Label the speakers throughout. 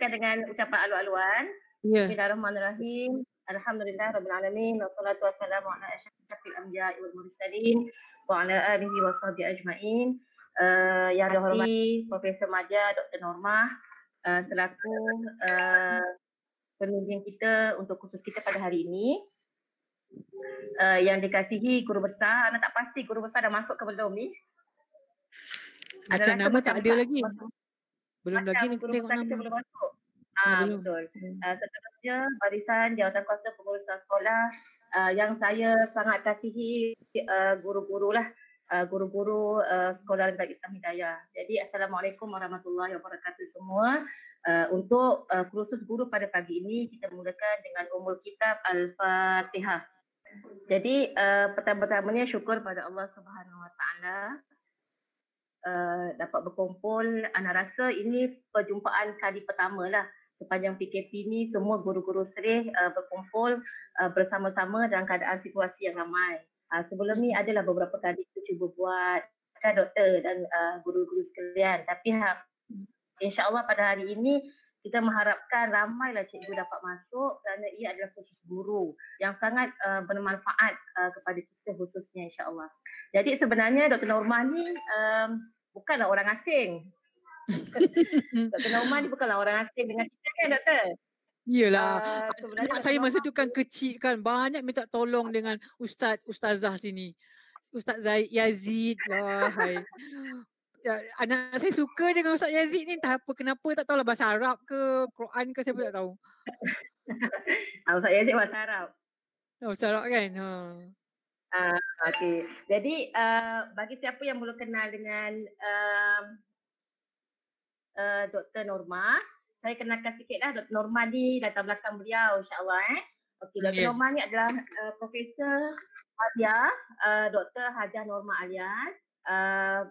Speaker 1: mulakan dengan ucapan alu-aluan.
Speaker 2: Yes.
Speaker 1: Bismillahirrahmanirrahim. Alhamdulillah rabbil alamin wassalatu wassalamu ala asyrafil anbiya'i wal mursalin wa ala alihi wa sahbihi ajmain. Yang dihormati Profesor Madya Dr. Normah selaku pembimbing kita untuk kursus kita pada hari ini. Yang dikasihi guru besar, Ana tak pasti guru besar dah masuk ke belum ni?
Speaker 2: Macam nama tak ada lagi. Belum lagi ni
Speaker 1: guru
Speaker 2: tengok
Speaker 1: besar kita
Speaker 2: nama.
Speaker 1: belum masuk.
Speaker 2: Belum.
Speaker 1: Betul. Seterusnya barisan jawatan kuasa pengurusan sekolah yang saya sangat kasihi guru-guru lah, guru-guru sekolah Rendah Islam Hidayah. Jadi Assalamualaikum warahmatullahi wabarakatuh semua. Untuk kursus guru pada pagi ini kita mulakan dengan Ummul Kitab Al-Fatihah. Jadi pertama-tamanya syukur pada Allah Subhanahu Wa Taala dapat berkumpul. Ana rasa ini perjumpaan kali pertama lah sepanjang PKP ni semua guru-guru serih berkumpul bersama-sama dalam keadaan situasi yang ramai. Sebelum ni adalah beberapa kali kita cuba buat kan doktor dan guru-guru sekalian, tapi insya-Allah pada hari ini kita mengharapkan ramailah cikgu dapat masuk kerana ia adalah kursus guru yang sangat bermanfaat kepada kita khususnya insya-Allah. Jadi sebenarnya Dr. Normah ni bukanlah orang asing. Dr. Normah ni bukanlah orang asing dengan kita kan doktor?
Speaker 2: Iyalah.
Speaker 1: Sebenarnya
Speaker 2: Saya masa tu kan kecil kan banyak minta tolong dengan ustazah sini. Ustaz Yazid lah. Ya, anak saya suka dengan Ustaz Yazid ni, entah apa kenapa, tak tahulah bahasa Arab ke Quran ke, saya pun tak tahu.
Speaker 1: Ustaz Yazid bahasa Arab.
Speaker 2: Bahasa Arab kan.
Speaker 1: Okey. Jadi bagi siapa yang belum kenal dengan Dr. Normah, saya kenalkan sikitlah Dr. Normah ni latar belakang beliau insya-Allah Okey, Dr. Normah ni adalah Profesor Hajah Dr. Hajah Normah Alias.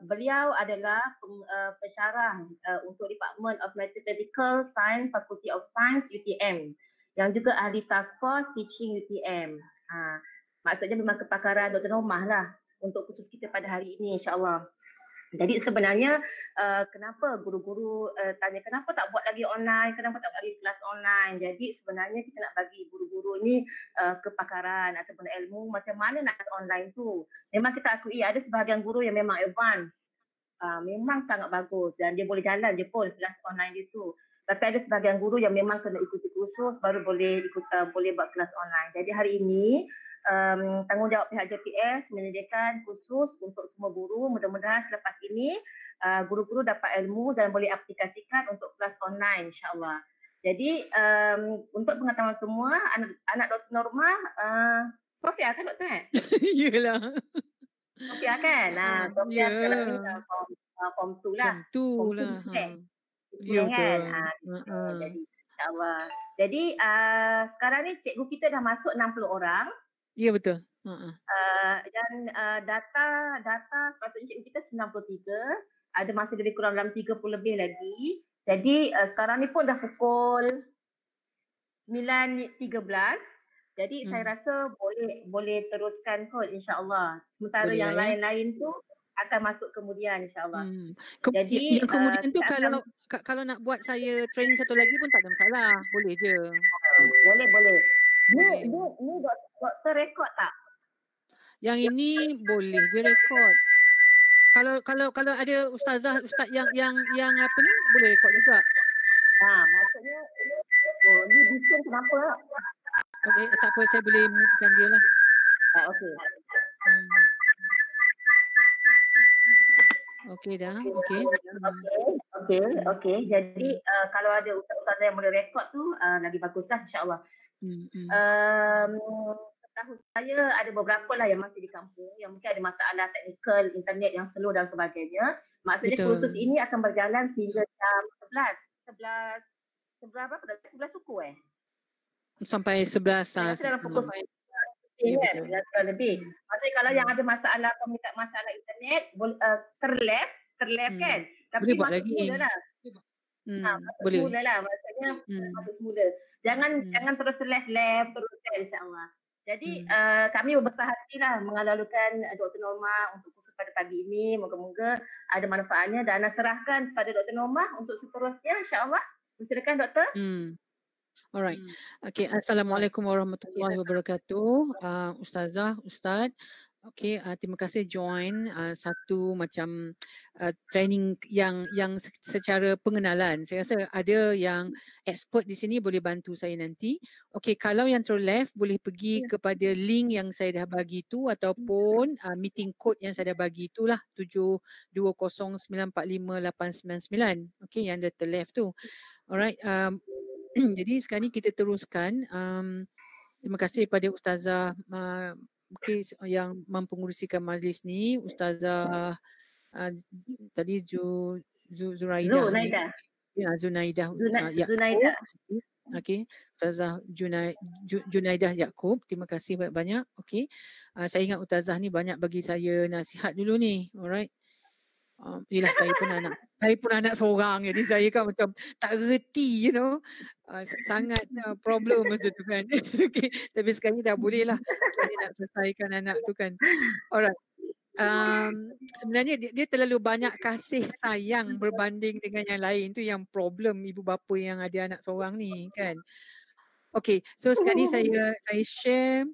Speaker 1: Beliau adalah pensyarah untuk Department of Mathematical Science Faculty of Science UTM yang juga ahli task force teaching UTM. Maksudnya memang kepakaran Dr. Normah lah untuk kursus kita pada hari ini insya-Allah. Jadi sebenarnya kenapa guru-guru tanya kenapa tak buat lagi online, kenapa tak buat lagi kelas online. Jadi sebenarnya kita nak bagi guru-guru ni kepakaran ataupun ilmu macam mana nak kelas online tu. Memang kita akui ada sebahagian guru yang memang advance. Memang sangat bagus dan dia boleh jalan je pun kelas online dia tu. Tapi ada sebahagian guru yang memang kena ikuti kursus baru boleh boleh buat kelas online. Jadi hari ini tanggungjawab pihak JPS menyediakan kursus untuk semua guru. Mudah-mudahan selepas ini guru-guru dapat ilmu dan boleh aplikasikan untuk kelas online insya-Allah. Jadi untuk pengetahuan semua anak Dr. Normah Sofia kan doktor
Speaker 2: Iyalah.
Speaker 1: Sofia kan? Sofia sekarang ni form 2 lah.
Speaker 2: Form 2 lah.
Speaker 1: Ya kan? Jadi insya-Allah. Jadi sekarang ni cikgu kita dah masuk 60 orang.
Speaker 2: Ya betul.
Speaker 1: Dan data sepatutnya cikgu kita 93. Ada masih lebih kurang dalam 30 lebih lagi. Jadi sekarang ni pun dah pukul 9.13. Jadi saya rasa boleh teruskan kot insya-Allah. Sementara boleh yang lain-lain tu akan masuk kemudian insya-Allah.
Speaker 2: Jadi yang kemudian tu kalau nak buat saya training satu lagi pun tak ada masalah. Boleh je.
Speaker 1: Boleh. Ni doktor rekod tak?
Speaker 2: Yang ini boleh dia rekod. Kalau ada ustaz yang apa ni boleh rekod juga.
Speaker 1: Maksudnya ni bising kenapa?
Speaker 2: Okey, tak apa, saya boleh mute-kan dia lah.
Speaker 1: Okey.
Speaker 2: Okey dah.
Speaker 1: Okey. Jadi kalau ada ustaz-ustaz yang boleh rekod tu lagi baguslah insya-Allah. Setahu saya ada beberapa lah yang masih di kampung yang mungkin ada masalah teknikal internet yang slow dan sebagainya. Maksudnya kursus ini akan berjalan sehingga jam 11 suku
Speaker 2: sampai 11
Speaker 1: dalam pukul lebih. Maksudnya kalau yang ada masalah masalah internet terleft kan. Tapi
Speaker 2: boleh buat
Speaker 1: masuk
Speaker 2: lagi.
Speaker 1: Semula lah.
Speaker 2: Boleh.
Speaker 1: Semula lah maksudnya masuk semula. Jangan terus left terus kan insya-Allah. Jadi kami berbesar hatilah mengalalukan Dr. Normah untuk kursus pada pagi ini. Moga-moga ada manfaatnya dan serahkan pada Dr. Normah untuk seterusnya insya-Allah. Silakan doktor.
Speaker 2: Alright. Okay. Assalamualaikum warahmatullahi wabarakatuh. Ustazah, Ustaz. Okay, terima kasih join satu macam training yang secara pengenalan. Saya rasa ada yang expert di sini boleh bantu saya nanti. Okay, kalau yang terlalu left boleh pergi kepada link yang saya dah bagi tu ataupun meeting code yang saya dah bagi tu lah 7209458999. Okay, yang dah terleft tu. Alright. Jadi sekarang ni kita teruskan. Terima kasih kepada Ustazah yang mempengurusikan majlis ni, Ustazah tadi Zuraidah.
Speaker 1: Zunaidah.
Speaker 2: Ya, Zunaidah.
Speaker 1: Zunaidah.
Speaker 2: Okey, Ustazah Junaidah Yaakob. Terima kasih banyak-banyak. Okey. Saya ingat Ustazah ni banyak bagi saya nasihat dulu ni. Alright. Yelah, saya pun anak seorang, jadi saya kan macam tak reti, sangat problem masa tu kan. Okay. Tapi sekarang ni dah boleh lah nak selesaikan anak tu kan. Alright. Sebenarnya dia terlalu banyak kasih sayang berbanding dengan yang lain. Tu yang problem ibu bapa yang ada anak seorang ni kan. Okay, so sekarang ni saya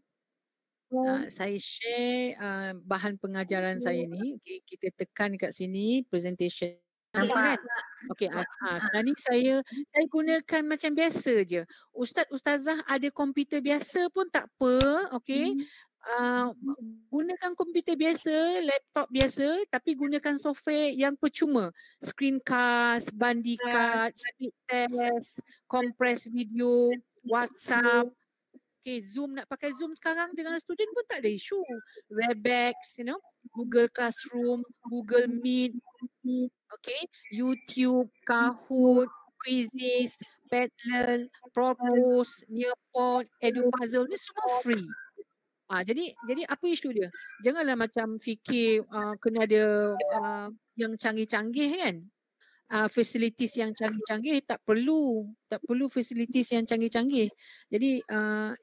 Speaker 2: share bahan pengajaran saya ni. Okay, kita tekan kat sini presentation. Nampak kan? Okay, sekarang ni saya gunakan macam biasa je. Ustazah ada komputer biasa pun tak apa. Okay. Gunakan komputer biasa, laptop biasa, tapi gunakan software yang percuma. Screencast, Bandicat, speed test, compress video, WhatsApp. Okay, Zoom, nak pakai Zoom sekarang dengan student pun tak ada isu. Webex, Google Classroom, Google Meet, okay, YouTube, Kahoot, Quizzes, Padlet, Propose, Nearpod, EduPuzzle, ni semua free. Jadi apa isu dia? Janganlah macam fikir kena ada yang canggih-canggih kan. Facilities yang canggih-canggih tak perlu facilities yang canggih-canggih. Jadi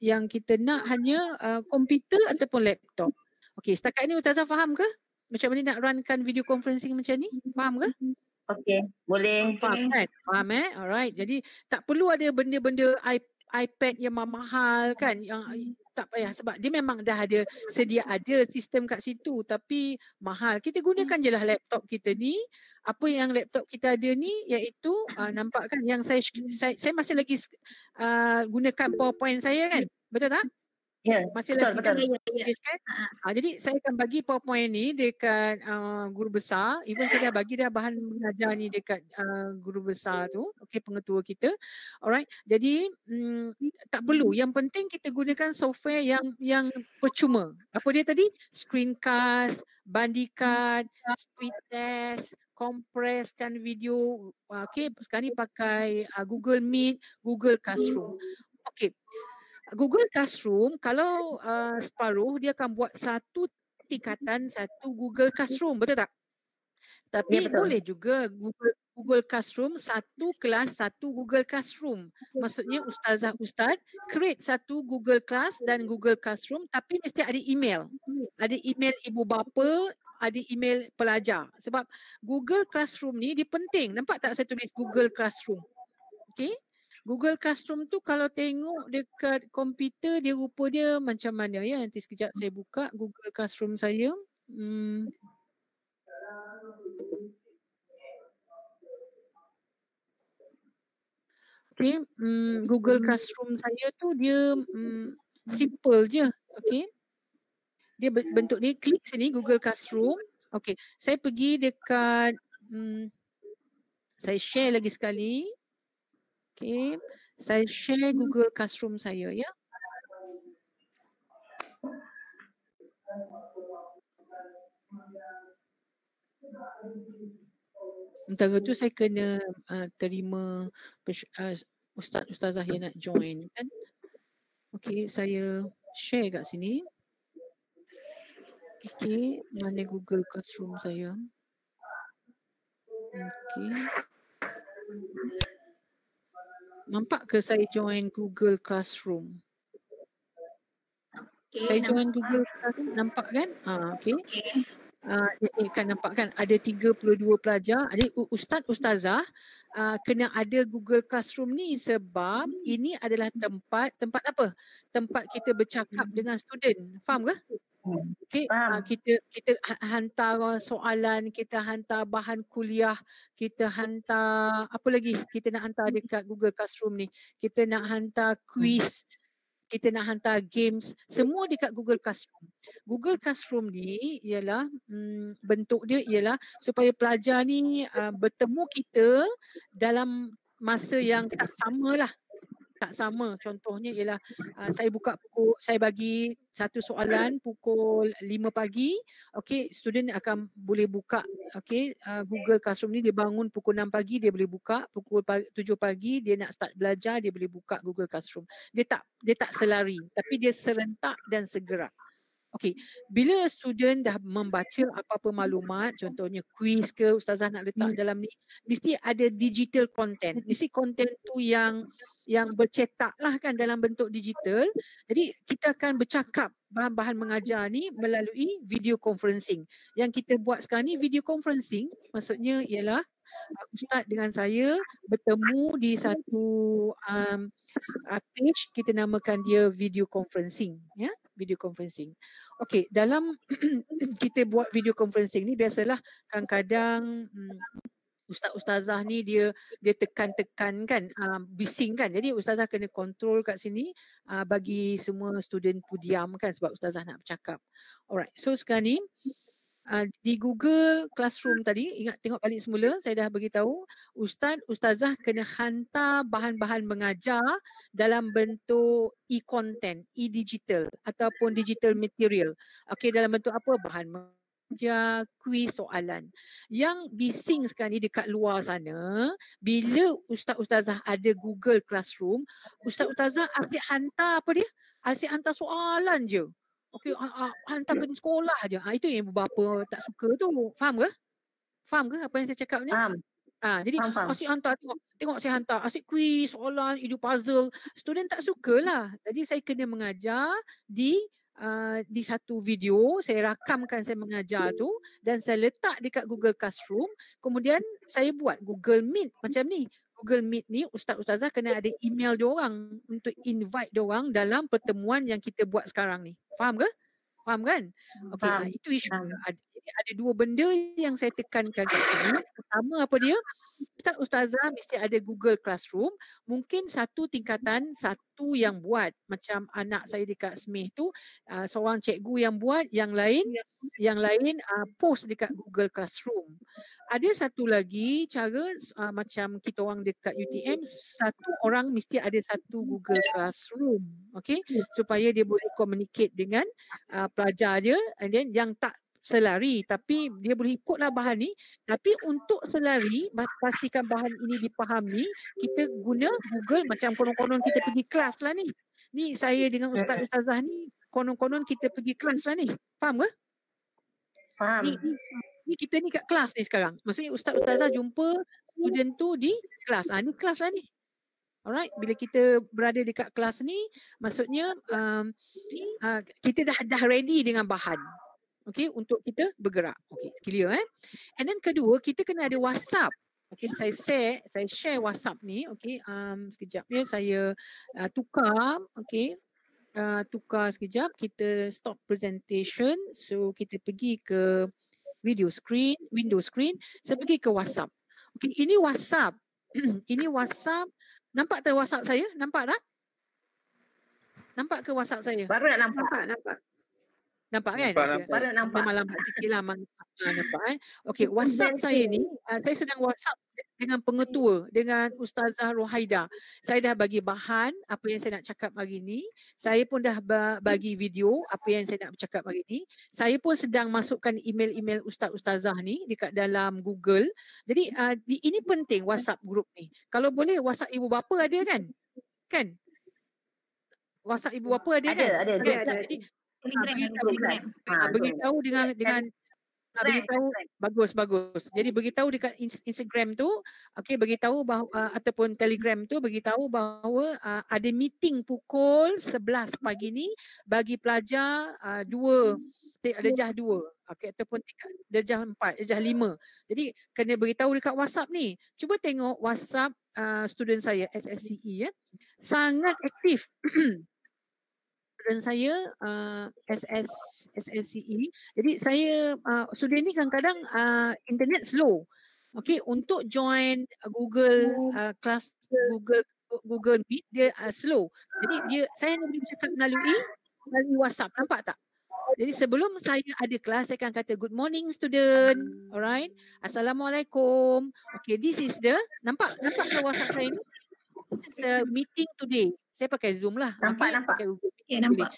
Speaker 2: yang kita nak hanya komputer ataupun laptop. Okey, setakat ni Ustazah faham ke? Macam mana nak runkan video conferencing macam ni? Faham ke?
Speaker 1: Okey, boleh.
Speaker 2: Faham kan? Faham Alright. Jadi tak perlu ada benda-benda iPad yang mahal kan, yang tak payah sebab dia memang dah ada sistem kat situ tapi mahal. Kita gunakan je lah laptop kita ni. Apa yang laptop kita ada ni iaitu nampak kan yang saya masih lagi gunakan PowerPoint saya kan. Betul tak?
Speaker 1: Ya,
Speaker 2: masih
Speaker 1: betul,
Speaker 2: lagi
Speaker 1: betul.
Speaker 2: kan? Jadi saya akan bagi PowerPoint ni dekat guru besar. Even saya dah bagi dah bahan mengajar ni dekat guru besar tu, okey, pengetua kita. Alright. Jadi tak perlu. Yang penting kita gunakan software yang percuma. Apa dia tadi? Screencast, Bandicat, speed test, compresskan video. Okey, sekarang ni pakai Google Meet, Google Classroom. Okey. Google Classroom kalau separuh dia akan buat satu tingkatan satu Google Classroom, betul tak? Tapi
Speaker 1: Ya,
Speaker 2: boleh juga Google Classroom satu kelas satu Google Classroom. Maksudnya ustaz create satu Google Class dan Google Classroom tapi mesti ada email. Ada email ibu bapa, ada email pelajar. Sebab Google Classroom ni dia penting. Nampak tak saya tulis Google Classroom? Okay. Google Classroom tu kalau tengok dekat komputer dia rupa dia macam mana ya. Nanti sekejap saya buka Google Classroom saya. Okay. Google Classroom saya tu dia simple je. Okay. Dia bentuk ni, klik sini Google Classroom. Okay. Saya pergi dekat saya share lagi sekali. Okay. Saya share Google Classroom saya ya. Sementara tu saya kena terima ustazah yang nak join kan. Okay, saya share kat sini. Okay, mana Google Classroom saya. Okay. Nampak ke saya join Google Classroom? Okay, saya join Google Classroom, nampak kan? Okay. Ni kan nampak kan ada 32 pelajar. Jadi ustazah kena ada Google Classroom ni sebab ini adalah tempat apa? Tempat kita bercakap dengan student. Faham ke? Okey,
Speaker 1: Faham.
Speaker 2: kita hantar soalan, kita hantar bahan kuliah, kita hantar apa lagi? Kita nak hantar dekat Google Classroom ni. Kita nak hantar quiz, kita nak hantar games, semua dekat Google Classroom. Google Classroom ni ialah bentuk dia ialah supaya pelajar ni bertemu kita dalam masa yang tak samalah. Tak sama. Contohnya ialah saya bagi satu soalan pukul 5 pagi. Okey, student akan boleh buka Google Classroom ni, dia bangun pukul 6 pagi dia boleh buka, pukul 7 pagi dia nak start belajar dia boleh buka Google Classroom. Dia tak selari tapi dia serentak dan segera. Okey, bila student dah membaca apa-apa maklumat, contohnya quiz ke ustazah nak letak dalam ni, mesti ada digital content. Mesti content tu yang bercetak lah kan dalam bentuk digital. Jadi kita akan bercakap bahan-bahan mengajar ni melalui video conferencing. Yang kita buat sekarang ni video conferencing maksudnya ialah ustaz dengan saya bertemu di satu page, kita namakan dia video conferencing, ya, video conferencing. Okey, dalam kita buat video conferencing ni biasalah kadang-kadang ustaz-ustazah ni dia tekan-tekan kan, bising kan. Jadi ustazah kena kontrol kat sini bagi semua student tu diam kan sebab ustazah nak bercakap. Alright, so sekarang ni di Google Classroom tadi, ingat tengok balik semula, saya dah beritahu ustazah kena hantar bahan-bahan mengajar dalam bentuk e-content, e-digital ataupun digital material. Okey, dalam bentuk apa? Bahan mengajar, kuis, soalan. Yang bising sekarang ni dekat luar sana, bila ustaz-ustazah ada Google Classroom, ustaz-ustazah asyik hantar apa dia? Asyik hantar soalan je. Okey, hantar ke sekolah je. Itu yang beberapa tak suka tu. Faham ke? Faham ke apa yang saya cakap ni?
Speaker 1: Faham.
Speaker 2: Jadi asyik hantar, tengok saya hantar, asyik kuis, soalan, idu puzzle. Student tak sukalah. Jadi saya kena mengajar di satu video, saya rakamkan saya mengajar tu dan saya letak dekat Google Classroom. Kemudian saya buat Google Meet macam ni. Google Meet ni ustaz-ustazah kena ada email diorang untuk invite diorang dalam pertemuan yang kita buat sekarang ni. Faham ke? Faham kan? Okey, itu isu. Ada dua benda yang saya tekankan kat sini. Pertama apa dia? Ustaz-ustazah mesti ada Google Classroom. Mungkin satu tingkatan satu yang buat. Macam anak saya dekat SMEH tu, seorang cikgu yang buat, yang lain post dekat Google Classroom. Ada satu lagi cara macam kita orang dekat UTM, satu orang mesti ada satu Google Classroom. Okay? Supaya dia boleh communicate dengan pelajar dia, and then yang tak selari tapi dia boleh ikutlah bahan ni, tapi untuk selari pastikan bahan ini dipahami, kita guna Google macam konon-konon kita pergi kelas lah ni. Ni saya dengan ustaz-ustazah ni konon-konon kita pergi kelas lah ni. Faham ke?
Speaker 1: Faham.
Speaker 2: Ni kita ni kat kelas ni sekarang. Maksudnya ustaz-ustazah jumpa student tu di kelas. Ni kelas lah ni. Alright, bila kita berada dekat kelas ni, maksudnya kita dah ready dengan bahan. Okay, untuk kita bergerak. Okay, clear And then kedua, kita kena ada WhatsApp. Okay, saya share WhatsApp ni. Okay, sekejap ya, saya tukar. Okay, tukar sekejap. Kita stop presentation. So, kita pergi ke window screen. Saya pergi ke WhatsApp. Okay, ini WhatsApp. Ini WhatsApp. Nampak tak WhatsApp saya? Nampak tak? Nampak ke WhatsApp saya?
Speaker 1: Baru nak nampak.
Speaker 2: Nampak kan?
Speaker 1: Baru nampak.
Speaker 2: Memang lambat sikit lah. Nampak Okey, WhatsApp saya ni, saya sedang WhatsApp dengan pengetua, dengan Ustazah Rohaida. Saya dah bagi bahan apa yang saya nak cakap hari ni. Saya pun dah bagi video apa yang saya nak bercakap hari ni. Saya pun sedang masukkan email-email ustaz-ustazah ni dekat dalam Google. Jadi ini penting WhatsApp group ni. Kalau boleh WhatsApp ibu bapa ada kan? Kan? WhatsApp ibu bapa ada kan?
Speaker 1: Ada.
Speaker 2: Jadi beritahu dengan beritahu bagus. Jadi beritahu dekat Instagram tu, okey, beritahu bahawa ataupun Telegram tu beritahu bahawa ada meeting pukul 11 pagi ni bagi pelajar 2 darjah 2, okey, ataupun darjah 4, darjah 5. Jadi kena beritahu dekat WhatsApp ni. Cuba tengok WhatsApp student saya SSCE ya. Sangat aktif. Student saya SSCE. Jadi saya student ni kadang-kadang internet slow. Okey, untuk join Google class, Google Meet dia slow. Jadi saya hanya boleh bercakap melalui WhatsApp. Nampak tak? Jadi sebelum saya ada kelas, saya akan kata good morning student. Alright. Assalamualaikum. Okay, this is the, nampak ke WhatsApp saya ni? This is a meeting today. Saya pakai Zoom lah.
Speaker 1: Nampak.
Speaker 2: Pakai Google Meet.
Speaker 1: Okay, nampak.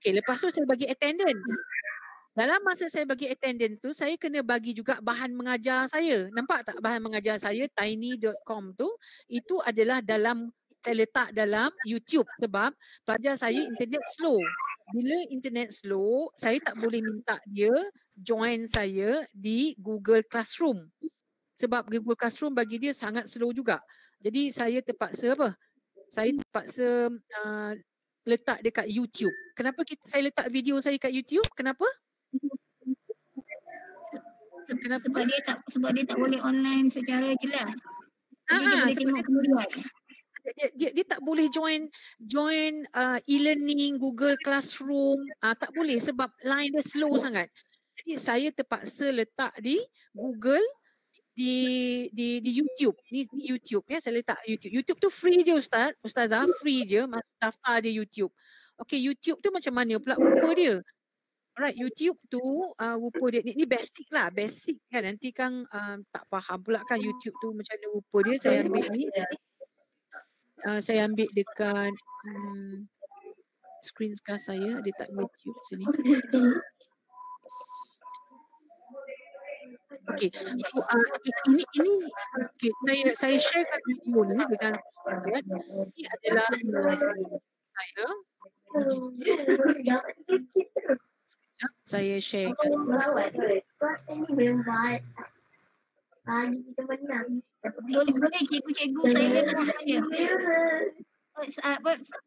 Speaker 2: Okay, lepas tu saya bagi attendance. Dalam masa saya bagi attendance tu, saya kena bagi juga bahan mengajar saya. Nampak tak bahan mengajar saya, tiny.com tu, itu adalah saya letak dalam YouTube sebab pelajar saya internet slow. Bila internet slow, saya tak boleh minta dia join saya di Google Classroom. Sebab Google Classroom bagi dia sangat slow juga. Jadi saya terpaksa letak dekat YouTube. Kenapa saya letak video saya kat YouTube? Kenapa?
Speaker 1: Sebab dia tak boleh online secara jelas. Jadi dia boleh tengok kemudian.
Speaker 2: Dia tak boleh join e-learning, Google Classroom, tak boleh sebab line dia slow sangat. Jadi saya terpaksa letak di Google, di YouTube. Ni YouTube ya, saya letak YouTube. YouTube tu free je Ustazah, free je, masa daftar dia YouTube. Okay, YouTube tu macam mana pula rupa dia? Alright, YouTube tu rupa dia ni basic lah, basic kan. Nanti kan tak faham pula kan YouTube tu macam mana rupa dia. Saya ambil ni. Saya ambil dekat screen cast saya, dia tak YouTube sini. Okey. So, ini okey, saya sharekan video ni dengan student. Ini adalah saya. Saya sharekan.
Speaker 1: Pagi kita menang. Boleh cikgu silent mode saja.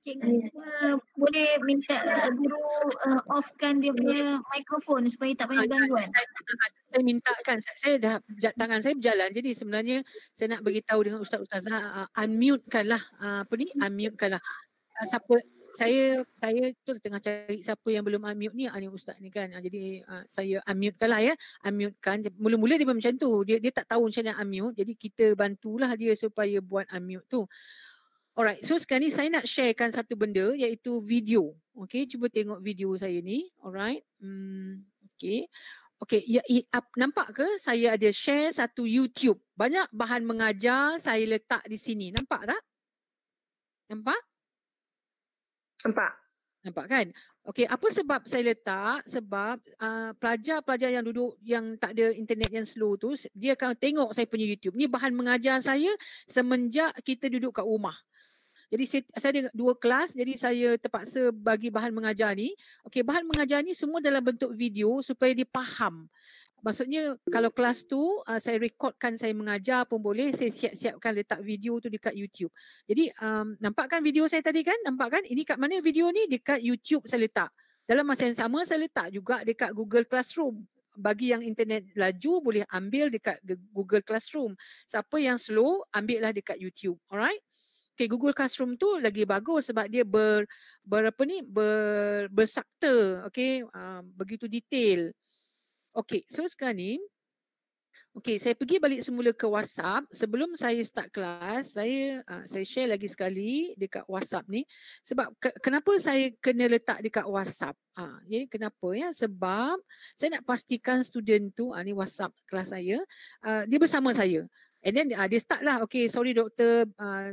Speaker 1: Cikgu boleh minta guru offkan dia punya mikrofon supaya tak banyak gangguan.
Speaker 2: Saya minta kan, saya dah tangan saya berjalan, jadi sebenarnya saya nak beritahu dengan ustaz-ustazah unmute-kan lah unmute-kan lah. Siapa saya tu tengah cari siapa yang belum unmute ni, ni ustaz ni kan. Jadi saya unmute-kan lah ya. Unmute-kan. Mula-mula dia macam tu. Dia tak tahu macam mana unmute. Jadi kita bantulah dia supaya buat unmute tu. Alright. So sekarang ni saya nak sharekan satu benda iaitu video. Okay. Cuba tengok video saya ni. Alright. Okay. Okay. Nampak ke saya ada share satu YouTube. Banyak bahan mengajar saya letak di sini. Nampak tak? Nampak? Nampak kan? Okey, apa sebab saya letak? Sebab pelajar-pelajar yang duduk yang tak ada internet yang slow tu, dia akan tengok saya punya YouTube. Ni bahan mengajar saya semenjak kita duduk kat rumah. Jadi saya ada 2 kelas, jadi saya terpaksa bagi bahan mengajar ni. Okey, bahan mengajar ni semua dalam bentuk video supaya dia faham. Maksudnya kalau kelas tu saya rekodkan saya mengajar pun boleh, saya siap-siapkan letak video tu dekat YouTube. Jadi nampak kan video saya tadi kan? Nampak kan? Ini kat mana video ni? Dekat YouTube saya letak. Dalam masa yang sama saya letak juga dekat Google Classroom. Bagi yang internet laju boleh ambil dekat Google Classroom. Siapa yang slow ambillah dekat YouTube. Alright? Okay, Google Classroom tu lagi bagus sebab dia bersakta. Okay, begitu detail. Okay, so sekarang ni, okay, saya pergi balik semula ke WhatsApp. Sebelum saya start kelas, saya share lagi sekali dekat WhatsApp ni. Sebab kenapa saya kena letak dekat WhatsApp? Jadi kenapa ya? Sebab saya nak pastikan student tu, ni WhatsApp kelas saya, dia bersama saya. And then dia start lah, okay, sorry doktor,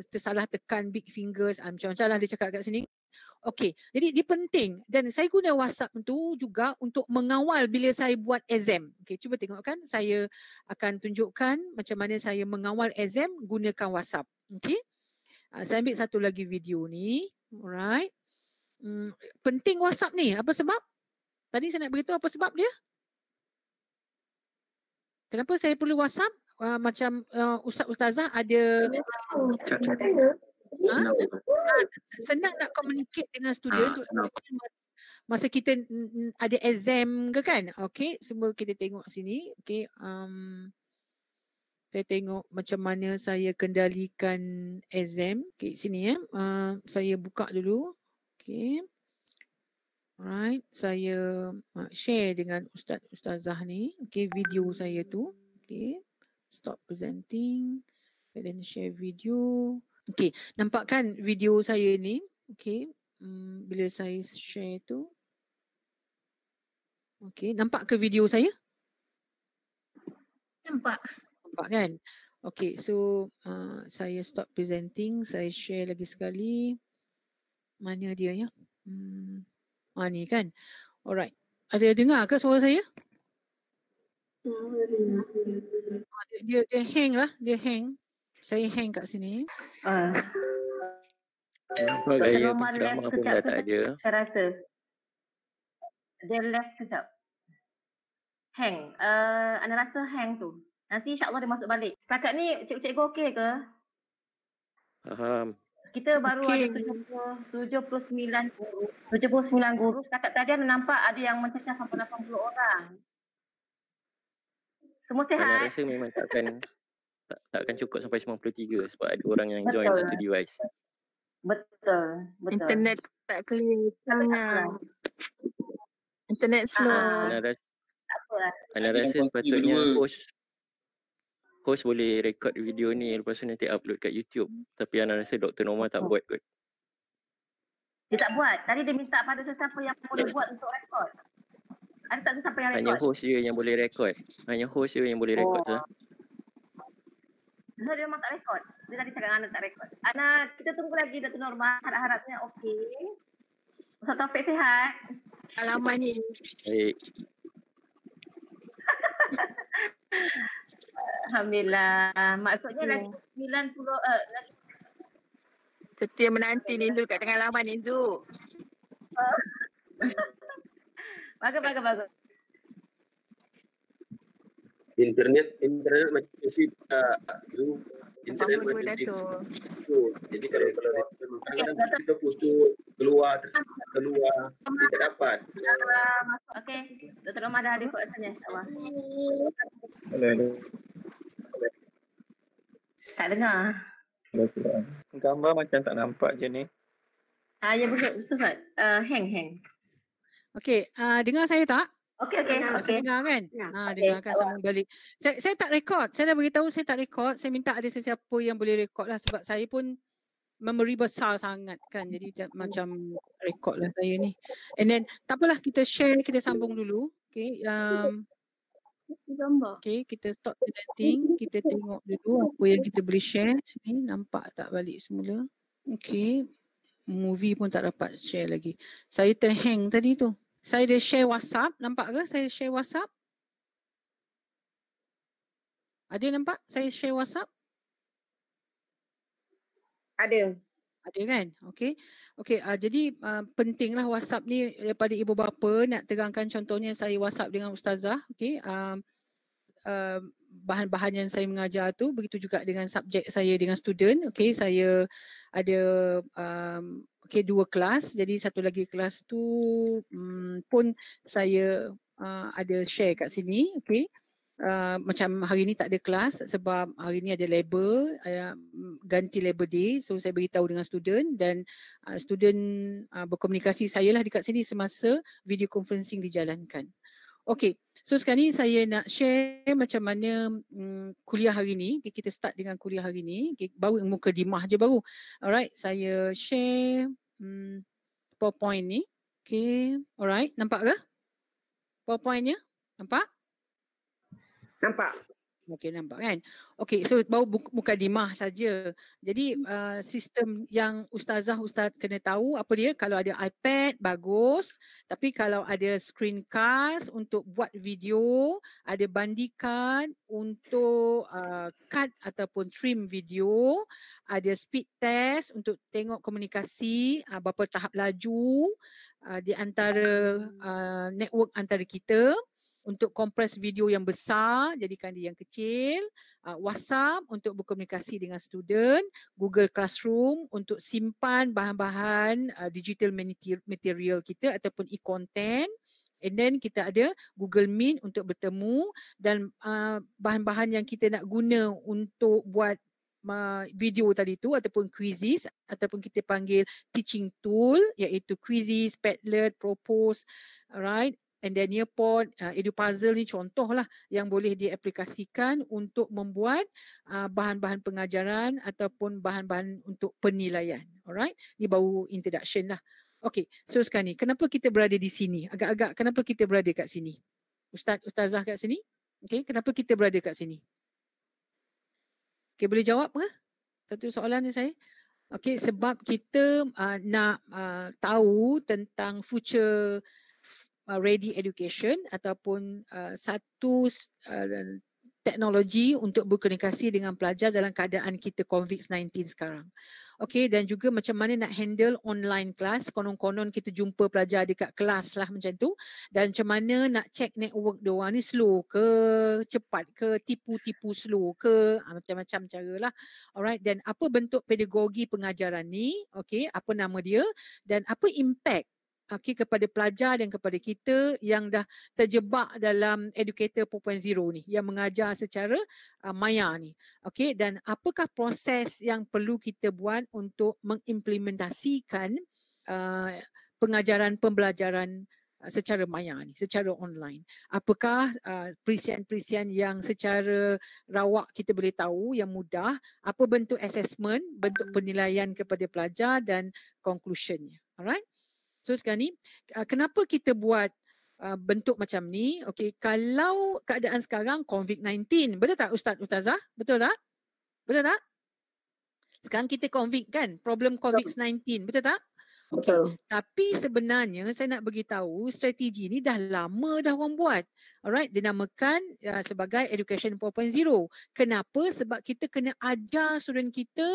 Speaker 2: tersalah tekan big fingers, macam-macam lah dia cakap kat sini. Okey, jadi dia penting dan saya guna WhatsApp tu juga untuk mengawal bila saya buat exam. Okey, cuba tengok kan, saya akan tunjukkan macam mana saya mengawal exam gunakan WhatsApp. Okey. Saya ambil satu lagi video ni. Alright. Penting WhatsApp ni. Apa sebab? Tadi saya nak beritahu apa sebab dia. Kenapa saya perlu WhatsApp? Macam ustaz-ustazah ada senang nak communicate dengan student. masa kita ada exam ke kan. Okay, semua kita tengok sini. Okay, saya tengok macam mana saya kendalikan exam. Okay, sini ya. Saya buka dulu. Okay. Alright, saya share dengan ustazah ni. Okay, video saya tu. Okay, stop presenting. And then share video. Okay, nampak kan video saya ni? Okay, bila saya share tu. Okay, nampak ke video saya?
Speaker 1: Nampak.
Speaker 2: Nampak kan? Okay, so saya stop presenting. Saya share lagi sekali. Mana dia ya? Ni kan? Alright. Ada dengar ke suara saya? Dia hang lah. Dia hang. Saya hang kat sini.
Speaker 3: Nampak gaya penceramah pun dah tak ada.
Speaker 1: Saya rasa. Dia left sekejap. Hang. Anda rasa hang tu. Nanti insyaAllah dia masuk balik. Setakat ni cikgu okey ke?
Speaker 3: Faham.
Speaker 1: Kita baru ada 79 guru. Setakat tadi anda nampak ada yang mencecah sampai 80 orang. Semua
Speaker 3: Saya
Speaker 1: sihat?
Speaker 3: rasa memang takkan cukup sampai 93 sebab ada orang yang join satu device.
Speaker 1: Betul.
Speaker 4: Internet tak clear sangat. Internet slow.
Speaker 3: Ana rasa sepatutnya host boleh record video ni lepas tu nanti upload kat YouTube. Tapi Ana rasa Dr. Norma tak buat kot.
Speaker 1: Dia tak buat. Tadi dia minta pada sesiapa yang boleh buat untuk rekod. Ada tak sesiapa yang rekod?
Speaker 3: Hanya host je yang boleh record. Hanya host je yang boleh record tu.
Speaker 1: So dia memang tak rekod. Dia tadi cakap Ana tak rekod. Ana, kita tunggu lagi Dr. Norma. Harap-harapnya okey. Ustaz Taufik sihat?
Speaker 4: Alamak ni.
Speaker 3: Baik.
Speaker 1: Alhamdulillah. Maksudnya lagi 90 lagi
Speaker 4: Setia menanti ni Zul kat tengah laman ni Zul.
Speaker 1: bagus.
Speaker 5: Internet macam Zoom. Internet
Speaker 4: Apa
Speaker 5: macam
Speaker 4: Dato'?
Speaker 5: Jadi kalau kita post tu keluar tidak dapat.
Speaker 1: okey. Dr. Norma dah ada kot rasanya insya-Allah.
Speaker 6: Hello.
Speaker 1: Tak dengar.
Speaker 6: Gambar macam tak nampak je ni.
Speaker 1: Ya betul Ustaz. Hang.
Speaker 2: Okay, dengar saya tak?
Speaker 1: Okey.
Speaker 2: Dengar kan? Dengarkan sambung balik. Saya tak rekod. Saya dah beritahu saya tak rekod. Saya minta ada sesiapa yang boleh rekod lah sebab saya pun memori besar sangat kan. Jadi macam rekod lah saya ni. And then tak apalah, kita share, kita sambung dulu. Okay. Okay, kita stop presenting. Kita tengok dulu apa yang kita boleh share. Sini nampak tak balik semula. Okay. Movie pun tak dapat share lagi. Saya terhang tadi tu. Saya dah share WhatsApp. Nampak ke saya share WhatsApp? Ada nampak saya share WhatsApp?
Speaker 1: Ada
Speaker 2: kan? Okey. Jadi pentinglah WhatsApp ni daripada ibu bapa nak terangkan, contohnya saya WhatsApp dengan ustazah. Okey. Bahan-bahan yang saya mengajar tu, begitu juga dengan subjek saya dengan student. Okey, saya ada 2 kelas. Jadi satu lagi kelas tu pun saya ada share kat sini. Okey. Macam hari ni tak ada kelas sebab hari ni ada labor, ganti labor day. So saya beritahu dengan student dan student berkomunikasi saya lah dekat sini semasa video conferencing dijalankan. Okey, so sekarang ni saya nak share macam mana kuliah hari ni. Okay, kita start dengan kuliah hari ni. Okay, baru mukadimah je baru. Alright, saya share PowerPoint ni. Okay, alright, nampak ke PowerPointnya? Nampak?
Speaker 1: Nampak.
Speaker 2: Okey, nampak kan? Okey, so baru mukadimah saja. Jadi sistem yang ustaz kena tahu apa dia. Kalau ada iPad bagus, tapi kalau ada screencast untuk buat video, ada bandikan untuk cut ataupun trim video, ada speed test untuk tengok komunikasi berapa tahap laju di antara network antara kita. untuk kompres video yang besar, jadikan dia yang kecil. WhatsApp untuk berkomunikasi dengan student. Google Classroom untuk simpan bahan-bahan digital material kita ataupun e-content. And then kita ada Google Meet untuk bertemu dan bahan-bahan yang kita nak guna untuk buat video tadi tu ataupun quizzes ataupun kita panggil teaching tool iaitu quizzes, Padlet, Propose, alright. And then Nearpod, EduPuzzle ni contohlah yang boleh diaplikasikan untuk membuat bahan-bahan pengajaran ataupun bahan-bahan untuk penilaian. Alright, ni baru introduction lah. Okay, so sekarang ni kenapa kita berada di sini? Agak-agak kenapa kita berada kat sini? Ustazah kat sini? Okay, kenapa kita berada kat sini? Okay, boleh jawab ke? Satu soalan ni saya. Okay, sebab kita nak tahu tentang future ready education ataupun satu teknologi untuk berkomunikasi dengan pelajar dalam keadaan kita COVID-19 sekarang. Okey, dan juga macam mana nak handle online class, konon-konon kita jumpa pelajar dekat kelas lah macam tu, dan macam mana nak check network diorang ni slow ke, cepat ke, tipu-tipu slow ke, macam-macam cara lah. Alright, dan apa bentuk pedagogi pengajaran ni, okey, apa nama dia dan apa impact kepada pelajar dan kepada kita yang dah terjebak dalam Educator 4.0 ni, yang mengajar secara maya ni. Okey, dan apakah proses yang perlu kita buat untuk mengimplementasikan pengajaran pembelajaran secara maya ni, secara online. Apakah perisian-perisian yang secara rawak kita boleh tahu yang mudah, apa bentuk assessment, bentuk penilaian kepada pelajar dan conclusionnya. Alright. So sekarang ni, kenapa kita buat bentuk macam ni? Okay, kalau keadaan sekarang COVID-19, betul tak Ustazah? Betul tak? Betul tak? Sekarang kita COVID kan, problem COVID-19, betul tak? Okay. Tapi sebenarnya saya nak beritahu strategi ni dah lama dah orang buat. Alright, dinamakan sebagai Education 4.0. Kenapa? Sebab kita kena ajar student kita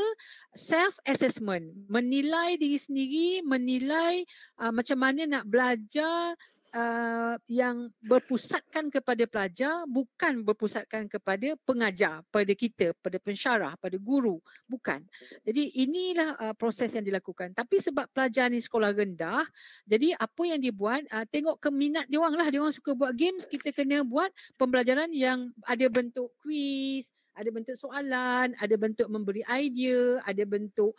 Speaker 2: self-assessment, menilai diri sendiri, menilai macam mana nak belajar yang berpusatkan kepada pelajar, bukan berpusatkan kepada pengajar, pada kita, pada pensyarah, pada guru, bukan. Jadi inilah proses yang dilakukan. Tapi sebab pelajar ni sekolah rendah, jadi apa yang dibuat, tengok keminat diorang lah, diorang suka buat games, kita kena buat pembelajaran yang ada bentuk quiz, ada bentuk soalan, ada bentuk memberi idea, ada bentuk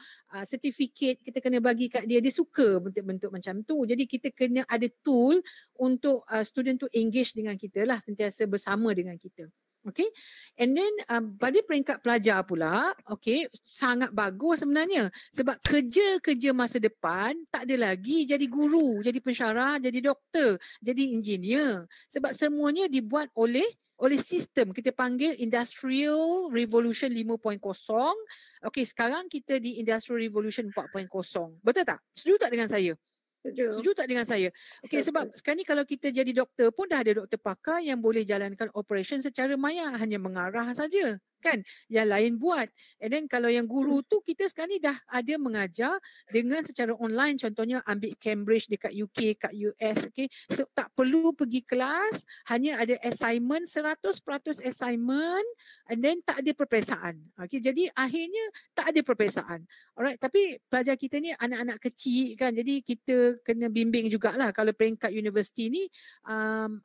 Speaker 2: sertifikat kita kena bagi kat dia. Dia suka bentuk-bentuk macam tu. Jadi kita kena ada tool untuk student tu engage dengan kita lah, sentiasa bersama dengan kita. Okay. And then pada peringkat pelajar pula, okay, sangat bagus sebenarnya. Sebab kerja-kerja masa depan tak ada lagi jadi guru, jadi pensyarah, jadi doktor, jadi engineer. Sebab semuanya dibuat oleh sistem, kita panggil Industrial Revolution 5.0. Okey, sekarang kita di Industrial Revolution 4.0. Betul tak? Setuju tak dengan saya? Setuju tak dengan saya? Okey, sebab sekarang ni kalau kita jadi doktor pun dah ada doktor pakar yang boleh jalankan operation secara maya, hanya mengarah saja. Kan, yang lain buat. And then kalau yang guru tu, kita sekarang ni dah ada mengajar dengan secara online, contohnya ambil Cambridge dekat UK, kat US, okay. So, tak perlu pergi kelas, hanya ada assignment, 100% assignment, and then tak ada perperiksaan. Okay, jadi akhirnya tak ada perperiksaan. Alright, tapi pelajar kita ni anak-anak kecil kan, jadi kita kena bimbing jugalah kalau peringkat universiti ni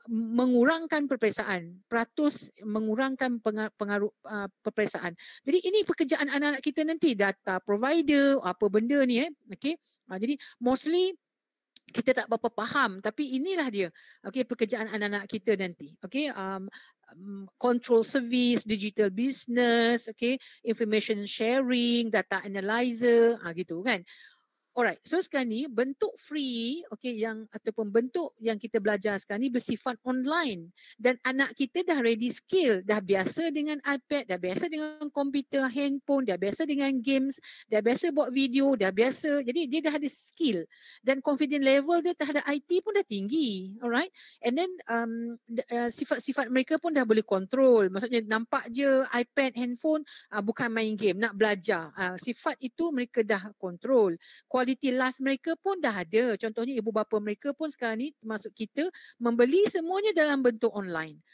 Speaker 2: mengurangkan perperiksaan, peratus mengurangkan pengaruh perperiksaan. Jadi ini pekerjaan anak-anak kita nanti, data provider, apa benda ni okey. Jadi mostly kita tak berapa faham, tapi inilah dia. Okey, pekerjaan anak-anak kita nanti. Okey, control service, digital business, okey, information sharing, data analyzer, gitu kan. Alright, so sekarang ni bentuk free, okay, yang ataupun bentuk yang kita belajar sekarang ni bersifat online, dan anak kita dah ready skill, dah biasa dengan iPad, dah biasa dengan komputer, handphone, dah biasa dengan games, dah biasa buat video, dah biasa, jadi dia dah ada skill dan confident level dia terhadap IT pun dah tinggi. Alright, and then sifat-sifat mereka pun dah boleh control, maksudnya nampak je iPad, handphone, bukan main game, nak belajar, sifat itu mereka dah control. quality life mereka pun dah ada. Contohnya ibu bapa mereka pun sekarang ni termasuk kita membeli semuanya dalam bentuk online.